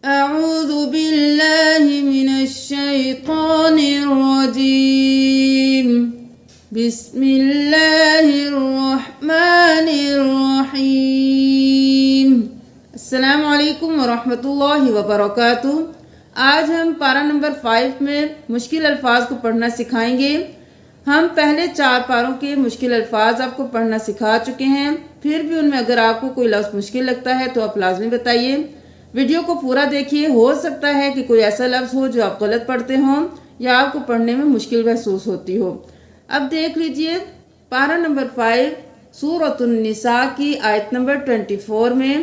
أعوذ بالله من الشيطان الرجيم بسم الله الرحمن الرحيم السلام علیکم ورحمۃ اللہ وبرکاتہ۔ آج ہم پارہ نمبر 5 میں مشکل الفاظ کو پڑھنا سکھائیں گے۔ ہم پہلے 4 پاروں کے مشکل الفاظ آپ کو پڑھنا سکھا چکے ہیں، پھر بھی ان میں اگر آپ کو کوئی لفظ مشکل لگتا ہے تو آپ لازمی بتائیے۔ ویڈیو کو پورا دیکھیے، ہو سکتا ہے کہ کوئی ایسا لفظ ہو جو آپ غلط پڑھتے ہوں یا آپ کو پڑھنے میں مشکل محسوس ہوتی ہو۔ اب دیکھ لیجئے پارہ نمبر 5 سورۃ النساء کی آیت نمبر 24 میں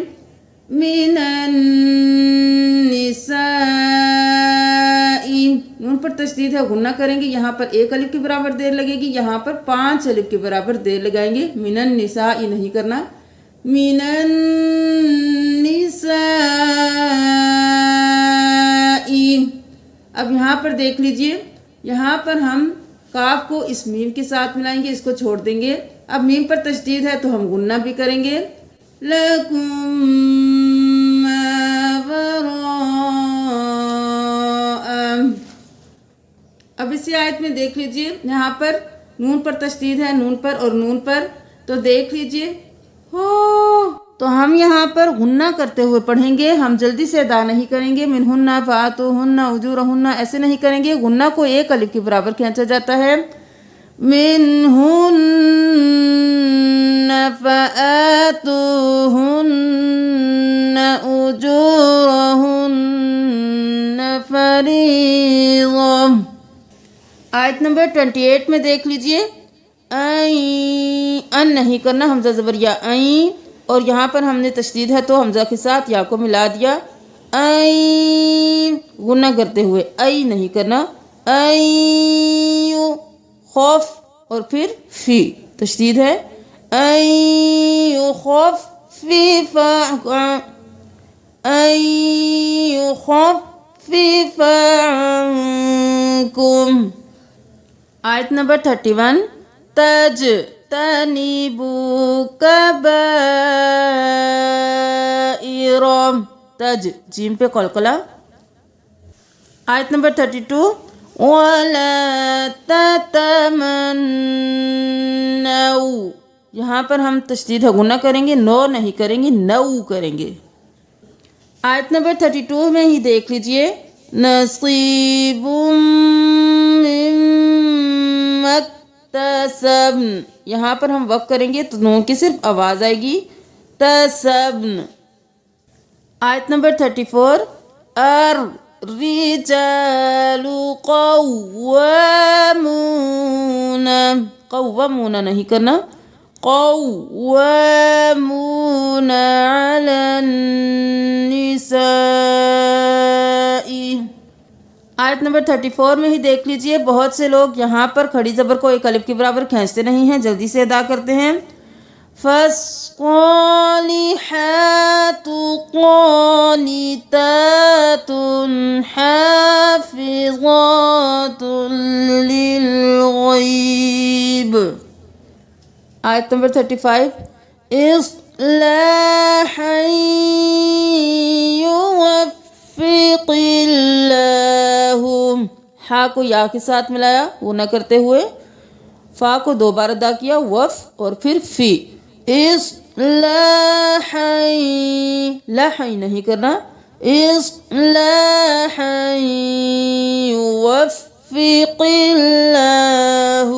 من النساء، نون پر تشدید ہے، غنہ کریں گے، یہاں پر 1 الف کے برابر دیر لگے گی، یہاں پر 5 الف کے برابر دیر لگائیں گے۔ من النساء نہیں کرنا، من النساء۔ اب یہاں پر دیکھ لیجئے، یہاں پر ہم کاف کو اس میم کے ساتھ ملائیں گے، اس کو چھوڑ دیں گے۔ اب میم پر تشدید ہے تو ہم غنہ بھی کریں گے، لَكُمْ مَا وَرَاءَ۔ اب اسی آیت میں دیکھ لیجئے، یہاں پر نون پر تشدید ہے، نون پر اور نون پر، تو دیکھ لیجئے ہو، تو ہم یہاں پر غنہ کرتے ہوئے پڑھیں گے، ہم جلدی سے ادا نہیں کریں گے۔ منہن فآتوہن اجورہن ایسے نہیں کریں گے، غنہ کو 1 الف کے برابر کھینچا جاتا ہے۔ منہن فآتوہن اجورہن فریضہ۔ آیت نمبر 28 میں دیکھ لیجئے، ان نہیں کرنا، حمزہ زبر یا این، اور یہاں پر ہم نے تشدید ہے تو حمزہ کے ساتھ یا کو ملا دیا، این غنہ کرتے ہوئے، ای نہیں کرنا، این خوف اور پھر فی تشدید ہے، این خوف فی این خوف فی عنکم۔ آیت نمبر 31 تجتنبوا کبائر، تج جیم پہ قلقلہ۔ آیت نمبر 32 وَلَا تَتَمَنَّوْا، یہاں پر ہم تشدید ہے غنہ کریں گے، نو نہیں کریں گے، نو کریں گے۔ آیت نمبر 32 میں ہی دیکھ لیجئے، نصیب مما اکتسبن، یہاں پر ہم وقف کریں گے تو نون کی صرف آواز آئے گی، تسبن۔ آیت نمبر 34 الرجال قوامون، قوامون نہیں کرنا، قوامون علی النساء۔ آیت نمبر 34 میں ہی دیکھ لیجئے، بہت سے لوگ یہاں پر کھڑی زبر کو 1 الف کے برابر کھینچتے نہیں ہیں، جلدی سے ادا کرتے ہیں۔ فَالصَّالِحَاتُ قَانِتَاتٌ حَافِظَاتٌ لِلْغَيْبِ۔ آیت نمبر 35 اصلاحا یوفق اللہ، ہا کو یا کے ساتھ ملایا وہ نہ کرتے ہوئے، فا کو 2 بار ادا کیا، وف اور پھر فی، اصلاحا، لحی نہیں کرنا، اصلاحا یوفق اللہ۔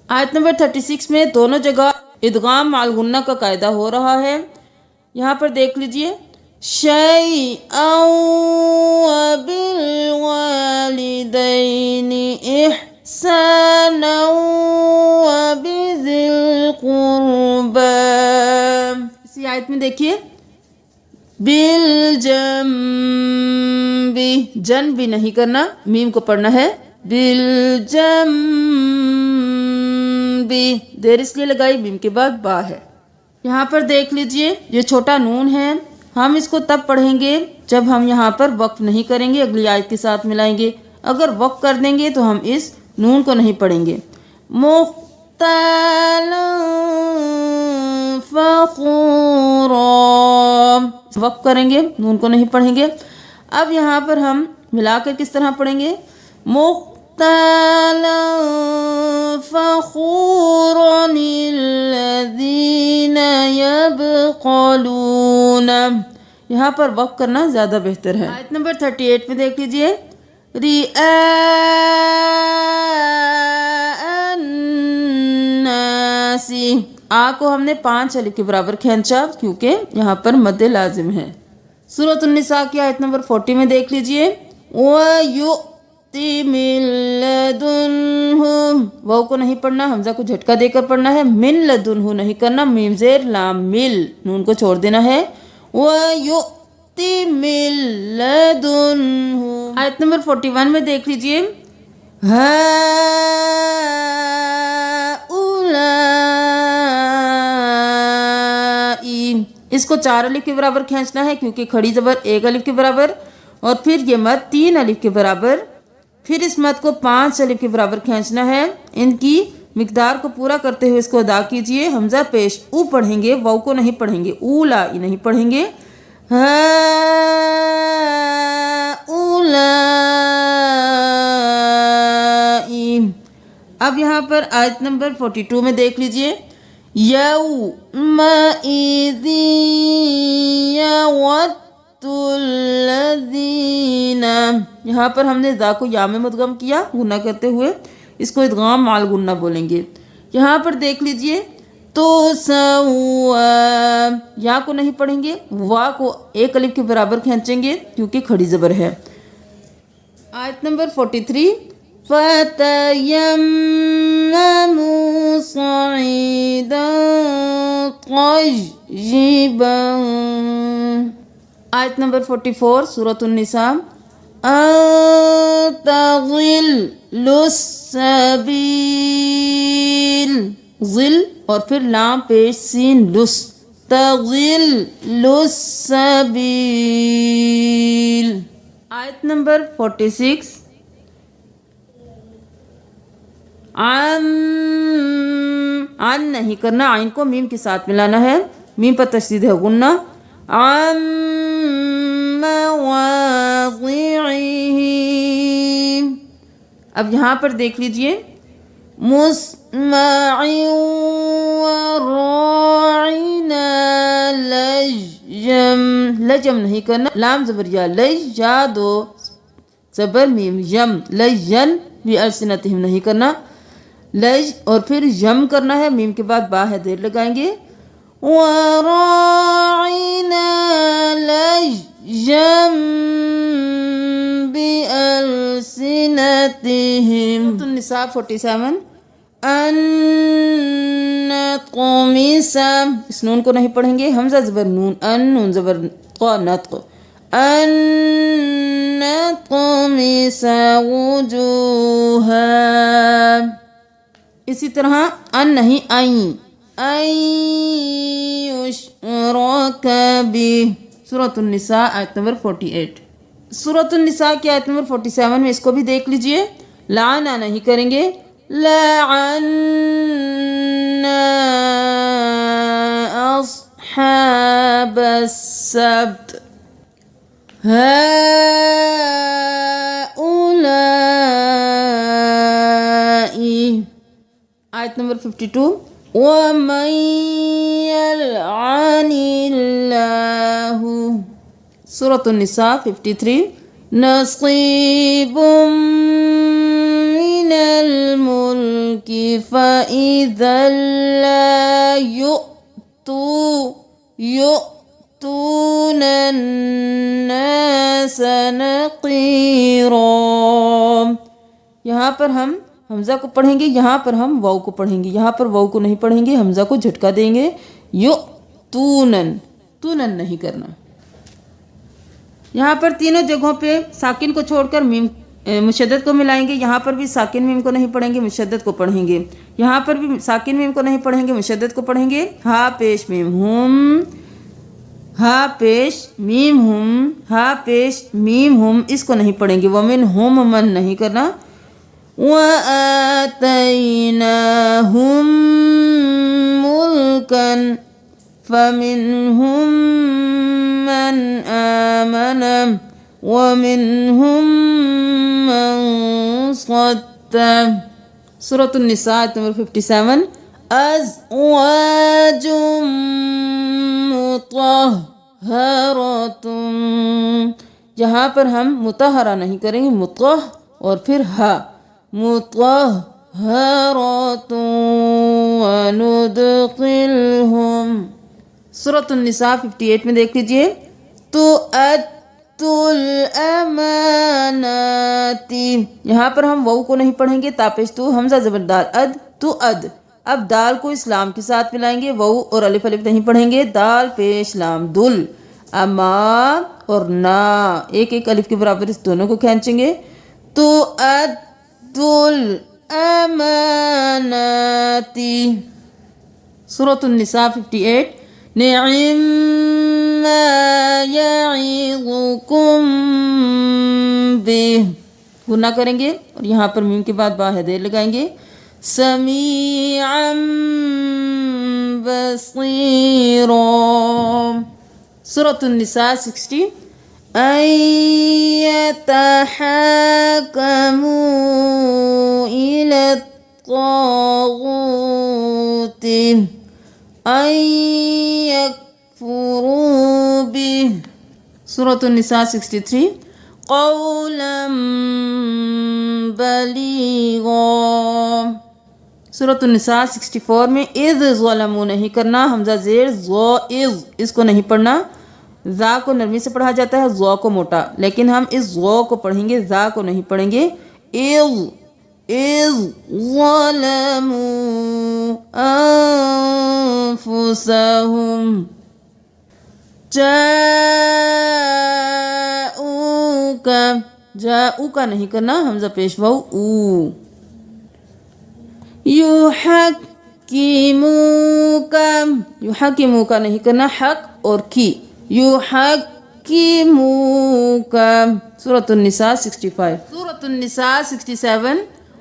آیت نمبر 36 میں دونوں جگہ ادغام مع الغنہ کا قاعدہ ہو رہا ہے، یہاں پر دیکھ لیجئے، شیئا وبالوالدین احسانا وبذی القربى۔ اسی آیت میں دیکھیے، بالجنب، جن بھی نہیں کرنا، میم کو پڑھنا ہے، بالجنب، دیر اس لیے لگائی، میم کے بعد با ہے۔ یہاں پر دیکھ لیجئے، یہ چھوٹا نون ہے، ہم اس کو تب پڑھیں گے جب ہم یہاں پر وقف نہیں کریں گے، اگلی آیت کے ساتھ ملائیں گے۔ اگر وقف کر دیں گے تو ہم اس نون کو نہیں پڑھیں گے۔ مختال فخورا، وقف کریں گے، نون کو نہیں پڑھیں گے۔ اب یہاں پر ہم ملا کر کس طرح پڑھیں گے؟ مختالا فخورا الذین یبخلون، یہاں پر وقف کرنا زیادہ بہتر ہے۔ آیت نمبر 38 میں دیکھ لیجئے، رئاء الناس، آ کو ہم نے 5 الف کے برابر کھینچا کیونکہ یہاں پر مد لازم ہے۔ سورۃ النساء کی آیت نمبر 40 میں دیکھ لیجئے، وَيُؤْتِ مِن لَدُنْهُ، واو کو نہیں پڑھنا، حمزہ کو جھٹکا دے کر پڑھنا ہے، من لدنہ نہیں کرنا، میم زیر لام مل، نون کو چھوڑ دینا ہے، وَيُؤْتِ مِن لَدُنْهُ۔ آیت نمبر 41 میں دیکھ لیجئے، اس کو 4 الف کے برابر کھینچنا ہے کیونکہ کھڑی زبر 1 الف کے برابر، اور پھر یہ مد 3 الف کے برابر، پھر اس مد کو 5 الف کے برابر کھینچنا ہے۔ ان کی مقدار کو پورا کرتے ہوئے اس کو ادا کیجئے۔ حمزہ پیش او پڑھیں گے، واو کو نہیں پڑھیں گے، اولا نہیں پڑھیں گے۔ اب یہاں پر آیت نمبر 42 میں دیکھ لیجئے، یومئذ یود الذین، یہاں پر ہم نے ذا کو یا میں مدغم کیا غنہ کرتے ہوئے، اس کو ادغام مال غنہ بولیں گے۔ یہاں پر دیکھ لیجئے، تو یا کو نہیں پڑھیں گے، وا کو 1 الف کے برابر کھینچیں گے کیونکہ کھڑی زبر ہے۔ آیت نمبر 43، فَتَيَمَّمُوا صَعِيدًا طَيِّبًا۔ آیت نمبر 44 سورۃ النساء، أَن تَضِلُّوا السَّبِيلَ، ظل اور پھر لام پیش سین لس، تَضِلُّوا السَّبِيلَ۔ آیت نمبر 46، عن نہیں کرنا، عین کو میم کے ساتھ ملانا ہے، میم پر تشدید ہے غنہ، عن مواضعه۔ اب یہاں پر دیکھ لیجئے، مسمع وراعنا لجم، لجم نہیں کرنا، لام زبر یا، لج یا دو زبر میم یم، لجن بھی السنتہم نہیں کرنا، لج اور پھر یم کرنا ہے، میم کے بعد با ہے دیر لگائیں گے، وراعنا لجم بألسنتهم۔ النساء 47، ان نطمس، اس نون کو نہیں پڑھیں گے، حمزہ زبر نون، ان نون زبر قا نطق، ان نطمس وجوہا، اسی طرح ان نہیں این، یشرک بہ۔ سورۃ النساء آیت نمبر 48۔ سورۃ النساء کی آیت نمبر 47 میں اس کو بھی دیکھ لیجئے، لعنا نہیں کریں گے، لعنا اصحاب السبت، هؤلاء۔ آیت نمبر 52، وَمَن يَلْعَنِ اللَّهُ۔ سورۃ النساء 53، نَصِيبٌ مِّنَ الْمُلْكِ فَإِذًا لَا يُؤْتُونَ النَّاسَ نَقِيرًا۔ یہاں پر ہم حمزہ کو پڑھیں گے، یہاں پر ہم واو کو پڑھیں گے، یہاں پر واو کو نہیں پڑھیں گے، حمزہ کو جھٹکا دیں گے، یؤتونن، تونن نہیں کرنا۔ یہاں پر تینوں جگہوں پہ ساکن کو چھوڑ کر میم مشدد کو ملائیں گے، یہاں پر بھی ساکن میم کو نہیں پڑھیں گے، مشدد کو پڑھیں گے، یہاں پر بھی ساکن میم کو نہیں پڑھیں گے، مشدد کو پڑھیں گے، ہا پیش میم ہم، ہا پیش میم ہم، ہا پیش میم ہم، اس کو نہیں پڑھیں گے، ومن ہم من نہیں کرنا، وَآتَيْنَاهُمْ مُلْكًا، فمنهم من آمن ومنهم من صد. سورة النساء نمبر 57. ازواج مطہرۃ، یہاں پر ہم مطہرہ نہیں کریں گے، مطہ اور پھر ہا، مطہرۃ وندخلہم. سورۃ النساء 58 میں دیکھ لیجئے. تو الامانات، یہاں پر ہم واو کو نہیں پڑھیں گے، تاپش تو حمزہ زبردار اد تو اد. اب دال کو اسلام کے ساتھ ملائیں گے، واو اور الف الف نہیں پڑھیں گے، دال پیش لام دل. اما اور نا ایک ایک الف کے برابر اس دونوں کو کھینچیں گے. تو الامانات. سورۃ النساء 58. نعم ما یعظکم بہ، گناہ کریں گے اور یہاں پر میم کے بعد با ہے دیر لگائیں گے. سمیعا بصیرا. سورۃ النساء 60. ان یتحاکموا الی الطاغوت ان یکفروا بہ. سورۃ النساء 63. قولا بلیغا. سورۃ النساء 64 میں اذ ظلموا نہیں کرنا، حمزہ زیر ظو اذ، اس کو نہیں پڑھنا. ذا کو نرمی سے پڑھا جاتا ہے، ظو کو موٹا، لیکن ہم اس ظو کو پڑھیں گے، ذا کو نہیں پڑھیں گے. اذ ظلموا انفسہم جاؤک، جاؤک نہیں کرنا، حمزہ پیش واو او. یحکموک، یحکموک نہیں کرنا، حق اور کی، یحکموک. سورۃ النساء 65. سورۃ النساء 67.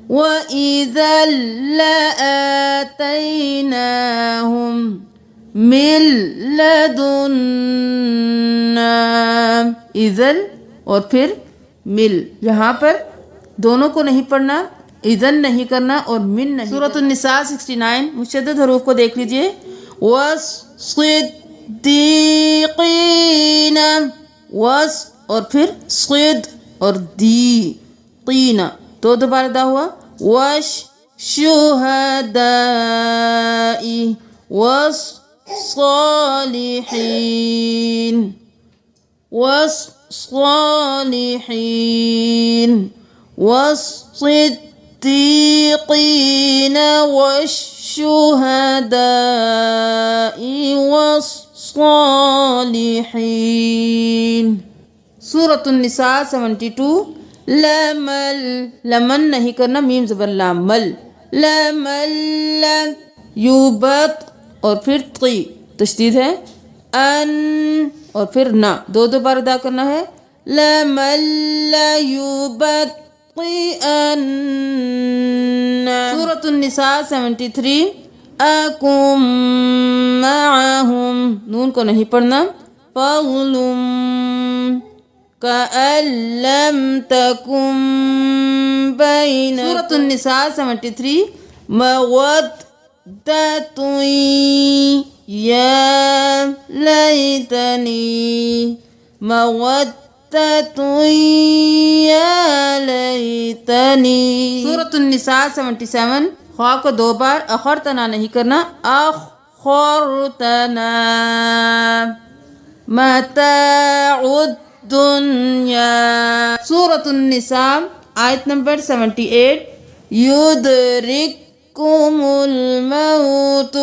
وَإِذًا لَآتَيْنَاهُمْ مِن لَدُنَّا. اذل اور پھر مل، یہاں پر دونوں کو نہیں پڑھنا، اذن نہیں کرنا اور من نہیں. سورۃ النساء 69. مشدد حروف کو دیکھ لیجئے. والصدیقین، وس اور پھر صد اور دی قین، تو دوبارہ دا ہوا. والشہداء والصالحین، والصالحین والصدیقین والشہداء والصالحین. سورۃ النساء 72. لمل، لمن نہیں کرنا، میم زبر لام مل. لمل یوبت اور پھر طی، تشدید ہے، ان اور پھر نا، دو بار ادا کرنا ہے. لمل یوبت ان. سورۃ النساء 73. اکم معہم، نون کو نہیں پڑھنا. فضلم کأن لم تکن بین. سورۃ النساء 73. مودۃ یا لیتنی، مودۃ یا لیتنی. سورۃ النساء 77. خواہ کو دو بار، اخرتنا نہیں کرنا، اخرتنا. متاع الدنیا. سورۃ النساء آیت نمبر 78. یدرککم الموت،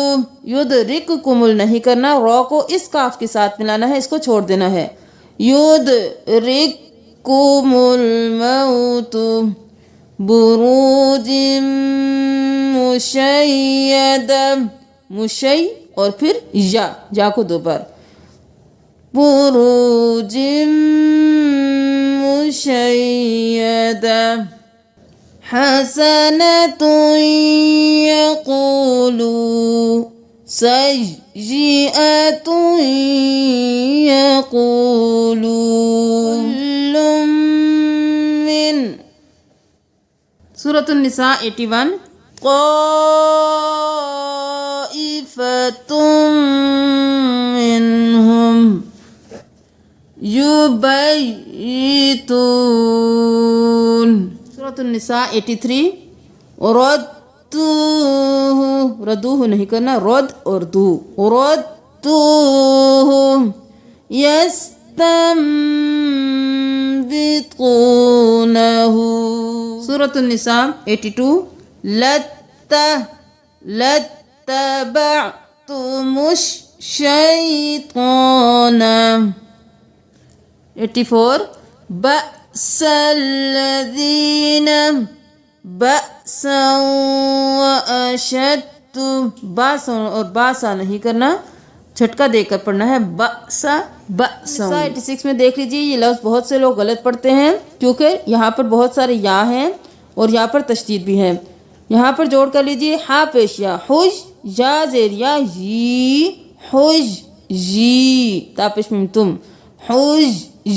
یدرککم نہیں کرنا، را کو اس کاف کے ساتھ ملانا ہے، اس کو چھوڑ دینا ہے. یدرککم الموت بروج مشیدہ، مشی اور پھر یا، یا کو دو بار. بروج مشیدہ. حسنۃ یقولو، سيئة يقولون كل من سورة النساء 81 طائفة منهم يبيتون سورة النساء 83 ردوه نہیں کرنا، رد اور دو، ردوه يستنبطونه سورة النساء 82 لَاتَّبَعْتُمُ الشَّيْطَانَ 84 بَأْسَ الَّذِينَ بَأْسًا وَأَشَدُّ باسا اور باسا نہیں کرنا، جھٹکا دے کر پڑھنا ہے، بأسا بأسا 86 میں دیکھ لیجیے یہ لفظ بہت سے لوگ غلط پڑھتے ہیں کیونکہ یہاں پر بہت سارے یا ہیں اور یہاں پر تشدید بھی ہے. یہاں پر جوڑ کر لیجیے ہا پیش یا، حج یا زیر یا جی، حج جی تا پیش میم تم، حج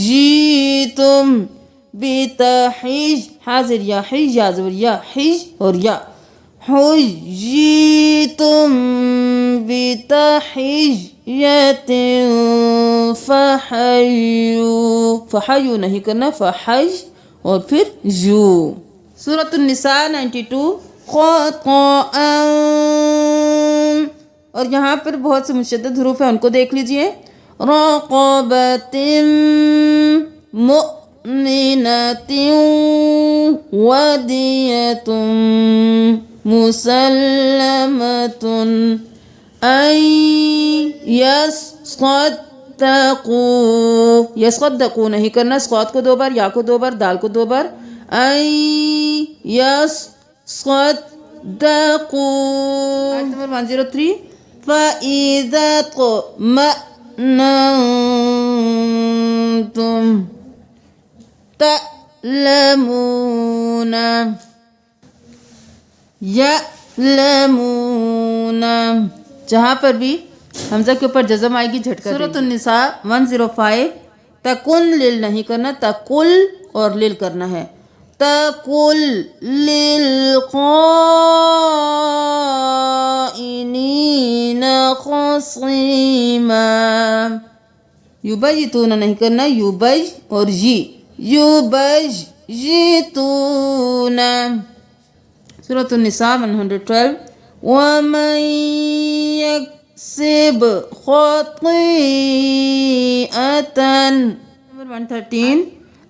جی تم بتحج حاضر یا حج یا زبر یا حج اور یا حجیتم بتحیت فحیو نہیں کرنا، فحج اور پھر جو. سورة النساء 92 خطأ اور یہاں پر بہت سے مشدد حروف ہیں ان کو دیکھ لیجئے. رقبۃ مؤمنۃ ودیۃ مسلمۃ ان یصدقوا، یصدقوا نہیں کرنا، صاد کو دو بار، یا کو دو بار، دال کو دو بار، ان یصدقوا. آیت نمبر 103 فَإِذَا اطْمَأْنَنْتُمْ تَعْلَمُونَ یعلمون، جہاں پر بھی حمزہ کے اوپر جزم آئے گی جھٹکا. سورۃ النساء 105 تکن لیل نہیں کرنا، تکل اور لیل کرنا ہے. تکل للقائنین خصیما، یبیتون نہیں کرنا، یبج اور جی، یبجتون. سورۃ النساء 112 وَمَن يَكْسِبْ خَطِيئَةً 113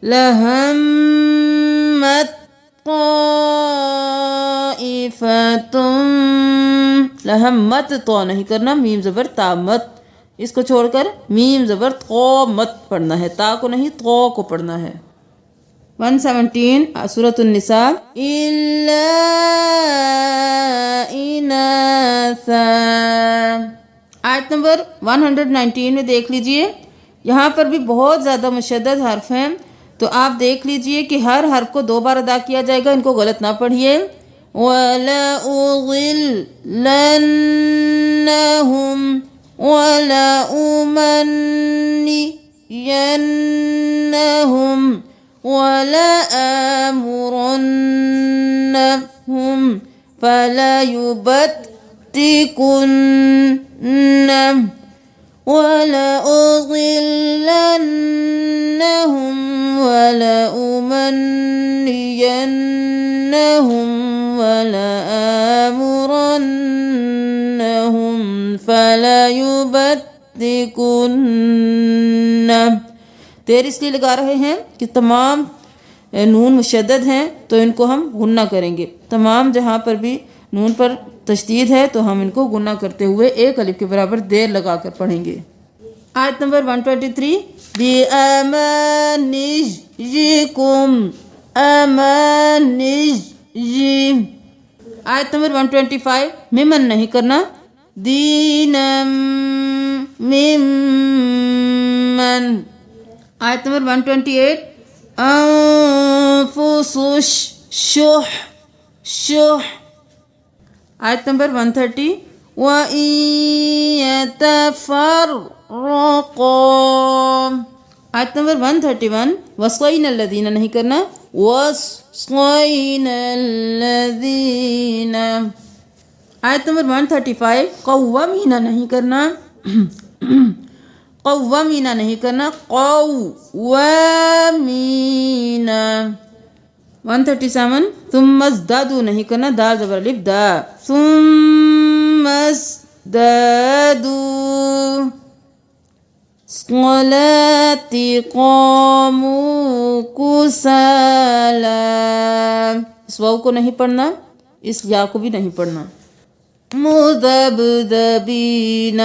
لَهَمَّتْ طَائِفَةٌ لَهَمَّتْ تو نہیں کرنا، میم زبر تامت، اس کو چھوڑ کر میم زبر تو مت پڑھنا ہے، تا کو نہیں تو کو پڑھنا ہے. 117 سورۃ النساء الا اناثا. آیت نمبر 119 میں دیکھ لیجئے یہاں پر بھی بہت زیادہ مشدد حرف ہیں، تو آپ دیکھ لیجئے کہ ہر حرف کو دو بار ادا کیا جائے گا، ان کو غلط نہ پڑھیے. وَلَأُضِلَّنَّهُمْ وَلَأُمَنِّيَنَّهُمْ وَلَآمُرَنَّهُمْ فَلَيُبَتِّكُنَّ وَلَأُضِلَّنَّهُمْ وَلَأُمَنِّيَنَّهُمْ وَلَآمُرَنَّهُمْ فَلَيُبَتِّكُنَّ. دیر اس لیے لگا رہے ہیں کہ تمام نون مشدد ہیں تو ان کو ہم غنہ کریں گے، تمام جہاں پر بھی نون پر تشدید ہے تو ہم ان کو غنہ کرتے ہوئے ایک الف کے برابر دیر لگا کر پڑھیں گے. آیت نمبر 123 بِأَمَانِجِّكُمْ أَمَانِجِّ. آیت نمبر 125 ممن نہیں کرنا، دِینًا ممن. آیت نمبر 128 انفس شح شح. آیت نمبر 130 وَإِن يَتَفَرَّقَا. آیت نمبر 131 وَصَّيْنَا الَّذِينَ نہیں کرنا وَصَّيْنَا الَّذِينَ. آیت نمبر 135 قَوَّمِينَ نہیں کرنا قَوَّمِينَ نہیں کرنا قَوَّمِينَ. 137 ثُمَّ ازْدَادُوا نہیں کرنا دال زبر الف دا ثُمَّ ازْدَادُوا الصَّلَاةِ قَامُوا كُسَالَى. اس واو کو نہیں پڑھنا اس یا کو بھی نہیں پڑھنا. مُذَبْذَبِينَ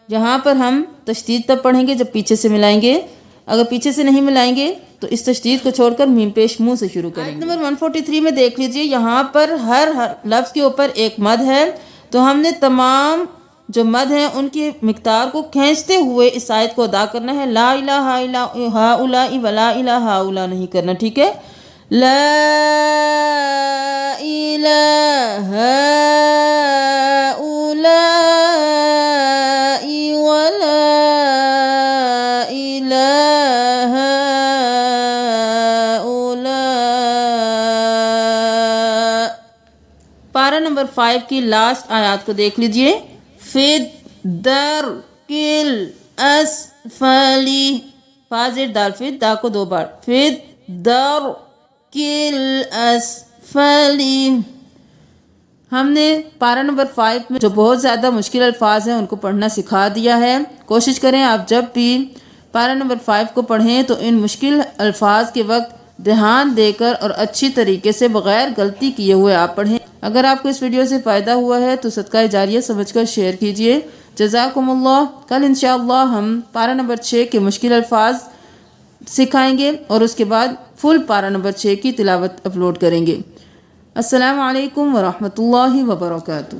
جہاں پر ہم تشدید تب پڑھیں گے جب پیچھے سے ملائیں گے. اگر پیچھے سے نہیں ملائیں گے تو اس تشدید کو چھوڑ کر میم پیش منہ سے شروع کریں گے. نمبر 143 میں دیکھ لیجئے یہاں پر ہر لفظ کے اوپر ایک مد ہے تو ہم نے تمام جو مد ہیں ان کی مقدار کو کھینچتے ہوئے اس آیت کو ادا کرنا ہے. لا الہ الا ہؤلاء ولا الہ ہؤلاء نہیں کرنا. ٹھیک ہے. لا الہ ہؤلاء ولا الہ ہؤلاء. پارہ نمبر 5 کی لاسٹ آیات کو دیکھ لیجئے. فی الدرکل اسفلی فا زیر دال فی دا کو 2 بار فی الدرکل اسفلی. ہم نے پارہ نمبر 5 میں جو بہت زیادہ مشکل الفاظ ہیں ان کو پڑھنا سکھا دیا ہے. کوشش کریں آپ جب بھی پارہ نمبر 5 کو پڑھیں تو ان مشکل الفاظ کے وقت دھیان دے کر اور اچھی طریقے سے بغیر غلطی کیے ہوئے آپ پڑھیں. اگر آپ کو اس ویڈیو سے فائدہ ہوا ہے تو صدقہ جاریہ سمجھ کر شیئر کیجئے. جزاکم اللہ. کل انشاءاللہ ہم پارہ نمبر 6 کے مشکل الفاظ سکھائیں گے اور اس کے بعد فل پارہ نمبر 6 کی تلاوت اپلوڈ کریں گے. السلام علیکم ورحمۃ اللہ وبرکاتہ.